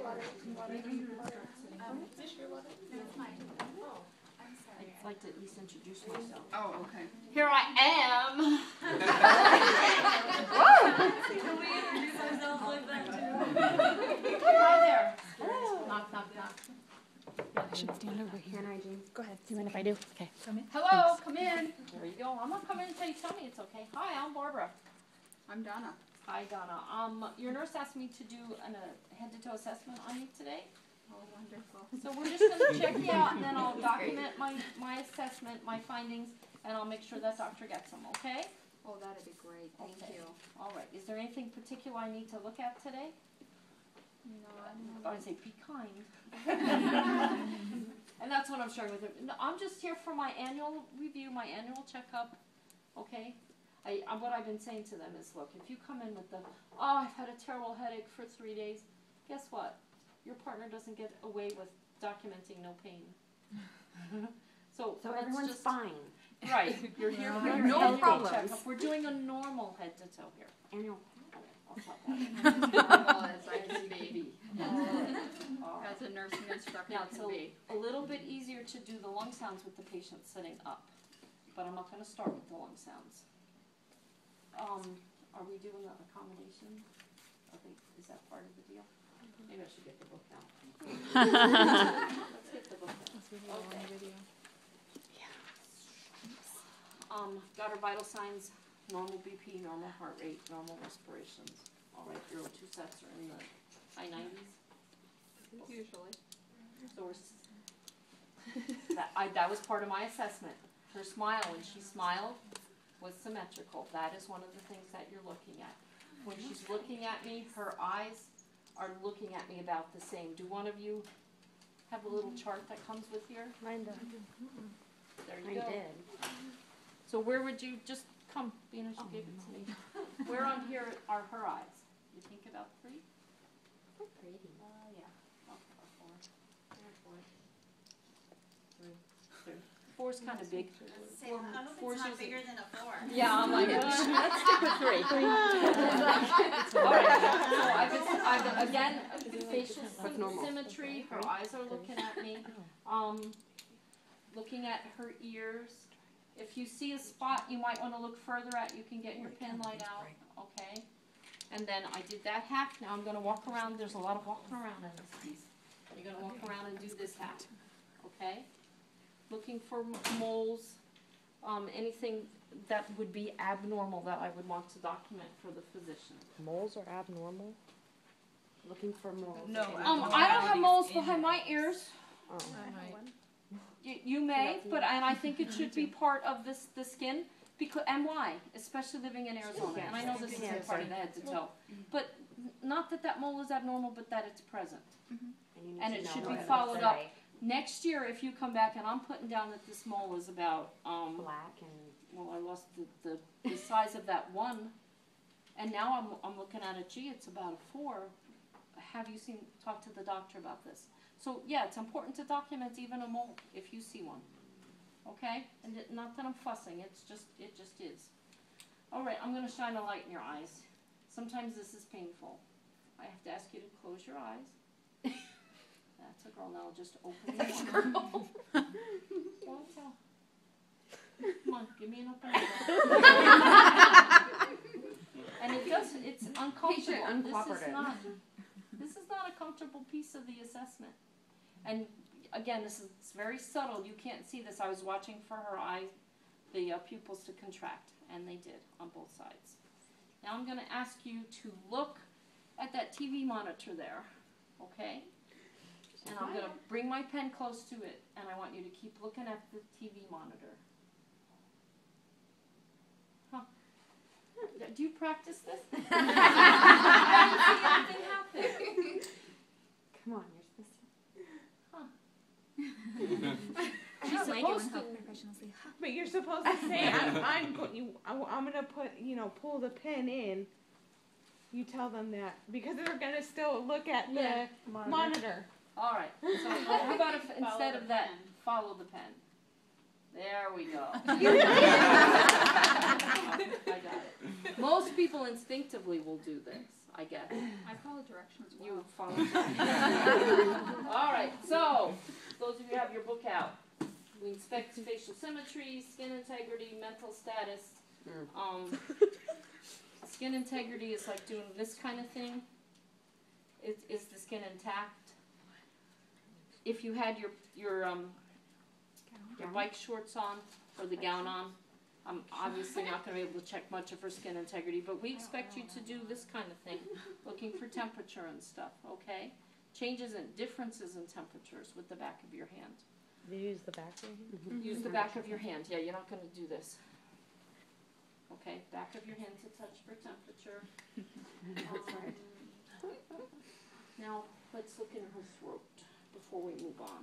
Is your water? That's mine. Oh, I'm sorry. I'd like to at least introduce myself. Oh, okay. Here I am. Can we introduce ourselves like that too? Hi there. Knock, knock, knock. I should stand over here. Can I, Jean? Go ahead. Do you mind if I do? Okay. Hello, come in. There you go. I'm not coming until you tell me it's okay. Hi, I'm Barbara. I'm Donna. Hi, Donna. Your nurse asked me to do a head-to-toe assessment on you today. Oh, wonderful. So we're just going to check you out, and then I'll document my assessment, my findings, and I'll make sure that doctor gets them, okay? Oh, that'd be great. Thank Okay. you. All right. Is there anything particular I need to look at today? No, I would say be kind. And that's what I'm sharing with you. No, I'm just here for my annual review, my annual checkup, okay? What I've been saying to them is, look, if you come in with the, oh, I've had a terrible headache for 3 days, guess what? Your partner doesn't get away with documenting no pain. So everyone's just, fine. Right. You're here for your No annual problems. checkup. We're doing a normal head to toe here. Annual. I'll stop that. Normal as I can be. All right. As a nursing instructor Now, it's can be. a little bit easier to do the lung sounds with the patient sitting up, but I'm not going to start with the lung sounds. Are we doing the accommodation? Is that part of the deal? Maybe I should get the book now. Let's get the book now. Okay. Got our vital signs, normal BP, normal heart rate, normal respirations. All right, your O2 sets are in the high 90s. Usually. So that was part of my assessment. Her smile, when she smiled, was symmetrical. That is one of the things that you're looking at. When she's looking at me, her eyes are looking at me about the same. Do one of you have a little chart that comes with here? Mine does. There you I go. did. So where would you just come, being as you gave it to me? Where on here are her eyes? You think about 3? So pretty. Yeah. Oh, 4. 3. 4's kind of big. I hope Four's it's not usually- bigger than a 4. Yeah, I'm like, let's stick with 3. All right. So I've again, facial symmetry. Her eyes are looking at me. Looking at her ears. If you see a spot you might want to look further at, you can get your pen light out. Okay. And then I did that half. Now I'm going to walk around. There's a lot of walking around in this piece. You're going to walk around and do this half. Okay. Looking for moles. Anything that would be abnormal that I would want to document for the physician. Moles are abnormal? Looking for moles. No, I don't have moles behind my ears. Oh. You may, but and I think it should be part of the skin. Because and why? Especially living in Arizona, and I know this isn't part of the head to toe, but not that mole is abnormal, but that it's present, and it should be followed up. Next year, if you come back and I'm putting down that this mole is about Black and well, I lost the size of that 1, and now I'm looking at it. Gee, it's about a 4. Have you talked to the doctor about this? So yeah, it's important to document even a mole if you see one. Okay, and not that I'm fussing. It just is. All right, I'm going to shine a light in your eyes. Sometimes this is painful. I have to ask you to close your eyes. That's a girl. Now I'll just open them. Don't tell. Come on, give me an open eye. And it's uncomfortable. This is not a comfortable piece of the assessment. And again, this is very subtle. You can't see this. I was watching for her eyes, the pupils to contract, and they did on both sides. Now I'm going to ask you to look at that TV monitor there, okay? And I'm going to bring my pen close to it, and I want you to keep looking at the TV monitor. Huh. Do you practice this? I didn't see anything happen. come on, you're supposed to. I don't like it when help professionals say, But you're supposed to say, I'm gonna put, pull the pen in. You tell them that because they're gonna still look at the monitor. All right. So how about if instead of that, follow the pen? There we go. I got it. Most people instinctively will do this. I get. I follow directions well. You follow. All right, so those of you who have your book out, we inspect facial symmetry, skin integrity, mental status. Skin integrity is like doing this kind of thing. Is the skin intact? If you had your bike shorts on or the gown on, I'm obviously not going to be able to check much of her skin integrity, but we expect you to do this kind of thing, looking for temperature and stuff, okay? Changes and differences in temperatures with the back of your hand. You use the back of your hand? Use the back of your hand. Yeah, you're not going to do this. Okay, back of your hand to touch for temperature. Now, let's look in her throat before we move on.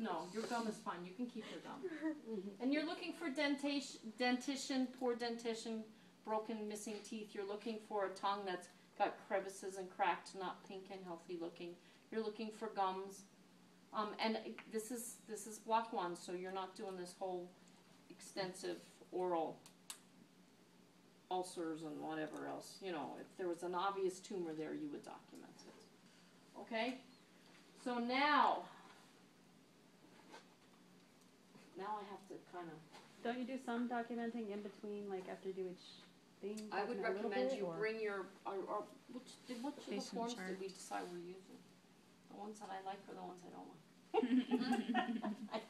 No, your gum is fine. You can keep your gum. And you're looking for dentition, poor dentition, broken, missing teeth. You're looking for a tongue that's got crevices and cracked, not pink and healthy looking. You're looking for gums. And this is block 1, so you're not doing this whole extensive oral ulcers and whatever else. You know, if there was an obvious tumor there, you would document it. Okay? So now I have to kind of... Don't you do some documenting in between, like after you do each thing? I would document a little recommend bit, you or- bring your... which of the Patient forms chart. did we decide we're using? The ones that I like or the ones I don't like?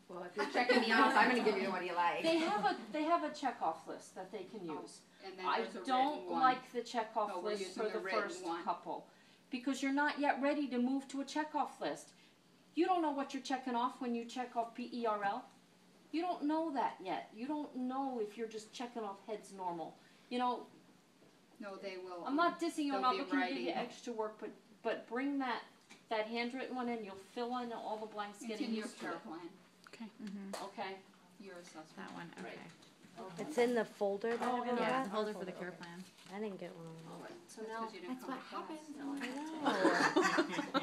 Well, if you're checking me off, I'm going to give you what you like. They have a checkoff list that they can use. And then I there's a don't written one. like the checkoff No, we're list using for the the written first one. couple because you're not yet ready to move to a checkoff list. You don't know what you're checking off when you check off PERL. You don't know that yet. You don't know if you're just checking off heads normal. You know, No, they will. I'm not dissing you. I'm They'll not be looking to give you writing. extra work, but bring that handwritten one in. You'll fill in all the blanks. It's Getting in your used to care it. plan, Okay. your assessment. That one, Right. okay. It's in the folder that Oh, everyone Yeah, got? the folder for the care plan. I didn't get one of All those. right. So That's now 'cause you didn't come to class.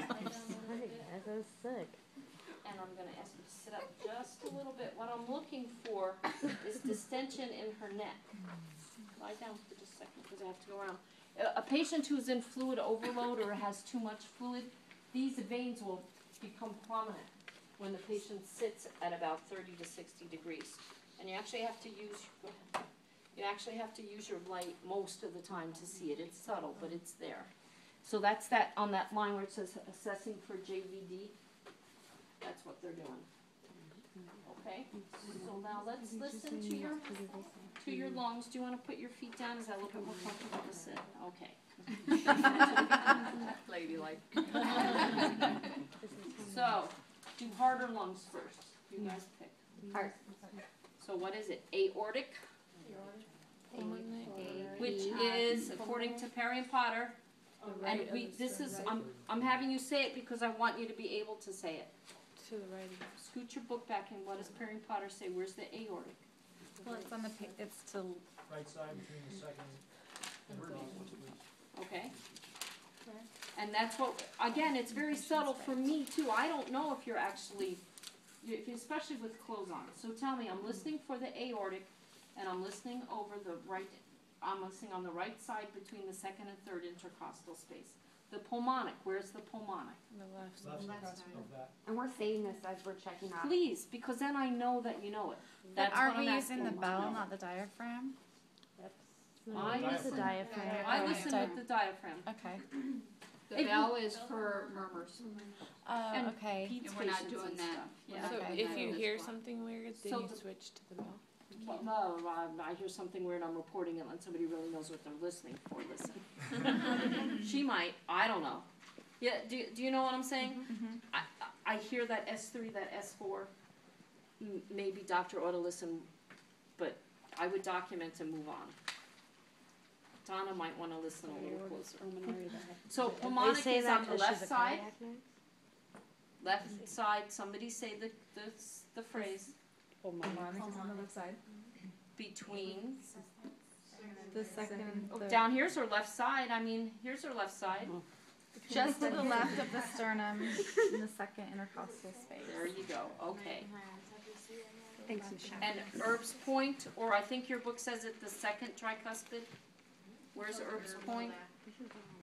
I was sick. and I'm going to ask you to sit up just a little bit. What I'm looking for is distension in her neck. Lie down for just a second because I have to go around. A patient who's in fluid overload or has too much fluid, these veins will become prominent when the patient sits at about 30 to 60 degrees. And you actually have to use, go ahead. You actually have to use your light most of the time to see it. It's subtle, but it's there. So that's that on that line where it says assessing for JVD. That's what they're doing. Okay? So now let's listen to your lungs. Do you want to put your feet down? Is that a little bit more comfortable to sit? Okay. Ladylike. So, do heart or lungs first. You guys pick. Heart. So what is it? Aortic, which is, according to Perry and Potter, and I'm having you say it because I want you to be able to say it. To the right. Scoot your book back and what does Perry and Potter say? Where's the aortic? Well, it's on the, it's to, Right side between the second and third please. Okay? And that's what, again, it's very subtle for me too. I don't know if you're actually, especially with clothes on. So tell me, I'm listening for the aortic and I'm listening over the right, I'm listening on the right side between the second and third intercostal space. The pulmonic, where's the pulmonic? Left side of that. And we're saying this as we're checking off. Please, because then I know that you know it. That's are what we I'm using the asking bell, to know. not the diaphragm? I It's a listen, diaphragm. I listen with the diaphragm. Okay. The bell is for murmurs, And Okay. Pete's and we're not patients doing and that. stuff. We're Yeah. not So doing if that you on this hear one. something weird, then So you the- switch to the bell. Well, no, I hear something weird, I'm reporting it, and somebody really knows what they're listening for, listen. She might, I don't know. Yeah, do you know what I'm saying? I hear that S3, that S4, maybe doctor ought to listen, but I would document and move on. Donna might want to listen a little closer. So Are you pulmonic saying is that on the 'cause left she's a side, cardiac nurse? left side, somebody say the phrase, between, The second, down here's her left side, I mean, here's her left side. just to the left of the sternum in the second intercostal space. There you go, okay. Thanks, Michelle. And Herb's Point, or I think your book says it, the second tricuspid. Where's Herb's Point? This is the